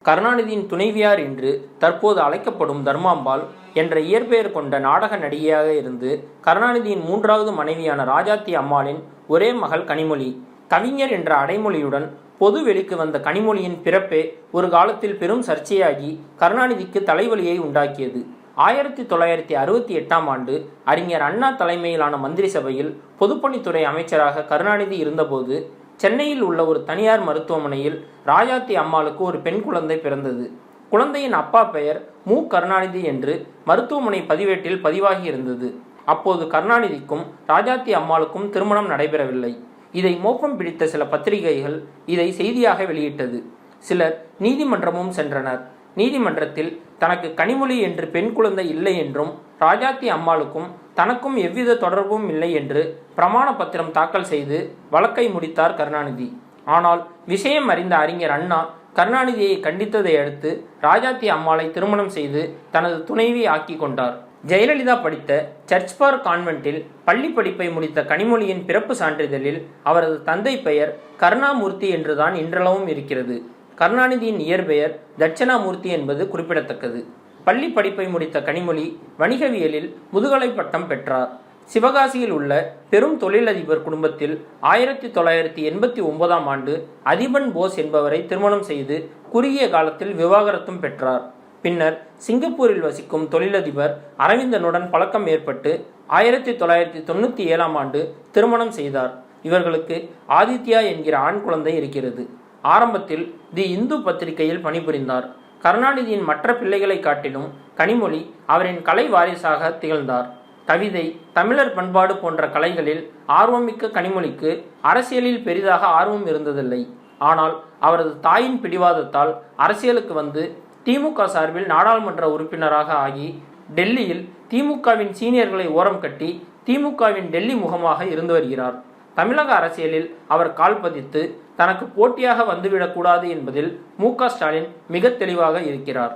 கருணாநிதியின் துணைவியார் என்று தற்போது அழைக்கப்படும் தர்மாம்பாள் என்ற இயற்பெயர் கொண்ட நாடக நடிகையாக இருந்து கருணாநிதியின் மூன்றாவது மனைவியான ராஜாத்தி அம்மாளின் ஒரே மகள் கனிமொழி. கவிஞர் என்ற அடைமொழியுடன் பொது வெளிக்கு வந்த கனிமொழியின் பிறப்பே ஒரு காலத்தில் பெரும் சர்ச்சையாகி கருணாநிதிக்கு தலைவலியை உண்டாக்கியது. 1968ஆம் ஆண்டு அறிஞர் அண்ணா தலைமையிலான மந்திரி சபையில் பொதுப்பணித்துறை அமைச்சராக கருணாநிதி இருந்தபோது சென்னையில் உள்ள ஒரு தனியார் மருத்துவமனையில் ராஜாத்தி அம்மாளுக்கு ஒரு பெண் குழந்தை பிறந்தது. குழந்தையின் அப்பா பெயர் மு. கருணாநிதி என்று மருத்துவமனை பதிவேட்டில் பதிவாகி இருந்தது. அப்போது கருணாநிதிக்கும் ராஜாத்தி அம்மாளுக்கும் திருமணம் நடைபெறவில்லை. இதை மோப்பம் பிடித்த சில பத்திரிகைகள் இதை செய்தியாக வெளியிட்டது. சிலர் நீதிமன்றமும் சென்றனர். நீதிமன்றத்தில் தனக்கு கனிமொழி என்று பெண் குழந்தை இல்லை என்றும் ராஜாத்தி அம்மாளுக்கும் தனக்கும் எவ்வித தொடர்பும் இல்லை என்று பிரமாண பத்திரம் தாக்கல் செய்து வழக்கை முடித்தார் கருணாநிதி. ஆனால் விஷயம் அறிந்த அறிஞர் அண்ணா கருணாநிதியை கண்டித்ததை அடுத்து ராஜாத்தி அம்மாளை திருமணம் செய்து தனது துணைவி ஆக்கி கொண்டார். ஜெயலலிதா படித்த சர்ச் பார்க் கான்வென்ட்டில் பள்ளி படிப்பை முடித்த கனிமொழியின் பிறப்பு சான்றிதழில் அவரது தந்தை பெயர் கருணாமூர்த்தி என்றுதான் இன்றளவும் இருக்கிறது. கருணாநிதியின் இயற்பெயர் தட்சணாமூர்த்தி என்பது குறிப்பிடத்தக்கது. பள்ளி படிப்பை முடித்த கனிமொழி வணிகவியலில் முதுகலை பட்டம் பெற்றார். சிவகாசியில் உள்ள பெரும் தொழிலதிபர் குடும்பத்தில் 1989ஆம் ஆண்டு அதிபன் போஸ் என்பவரை திருமணம் செய்து குறுகிய காலத்தில் விவாகரத்தும் பெற்றார். பின்னர் சிங்கப்பூரில் வசிக்கும் தொழிலதிபர் அரவிந்தனுடன் பழக்கம் ஏற்பட்டு 1997ஆம் ஆண்டு திருமணம் செய்தார். இவர்களுக்கு ஆதித்யா என்கிற ஆண் குழந்தை இருக்கிறது. ஆரம்பத்தில் தி இந்து பத்திரிகையில் பணிபுரிந்தார். கருணாநிதியின் மற்ற பிள்ளைகளை காட்டிலும் கனிமொழி அவரின் கலை வாரிசாக திகழ்ந்தார். கவிதை, தமிழர் பண்பாடு போன்ற கலைகளில் ஆர்வமிக்க கனிமொழிக்கு அரசியலில் பெரிதாக ஆர்வம் இருந்ததில்லை. ஆனால் அவரது தாயின் பிடிவாதத்தால் அரசியலுக்கு வந்து திமுக சார்பில் நாடாளுமன்ற உறுப்பினராக ஆகி டெல்லியில் திமுகவின் சீனியர்களை ஓரம் கட்டி திமுகவின் டெல்லி முகமாக இருந்து வருகிறார். தமிழக அரசியலில் அவர் கால் பதித்து தனக்கு போட்டியாக வந்துவிடக்கூடாது என்பதில் மு.க. ஸ்டாலின் மிக தெளிவாக இருக்கிறார்.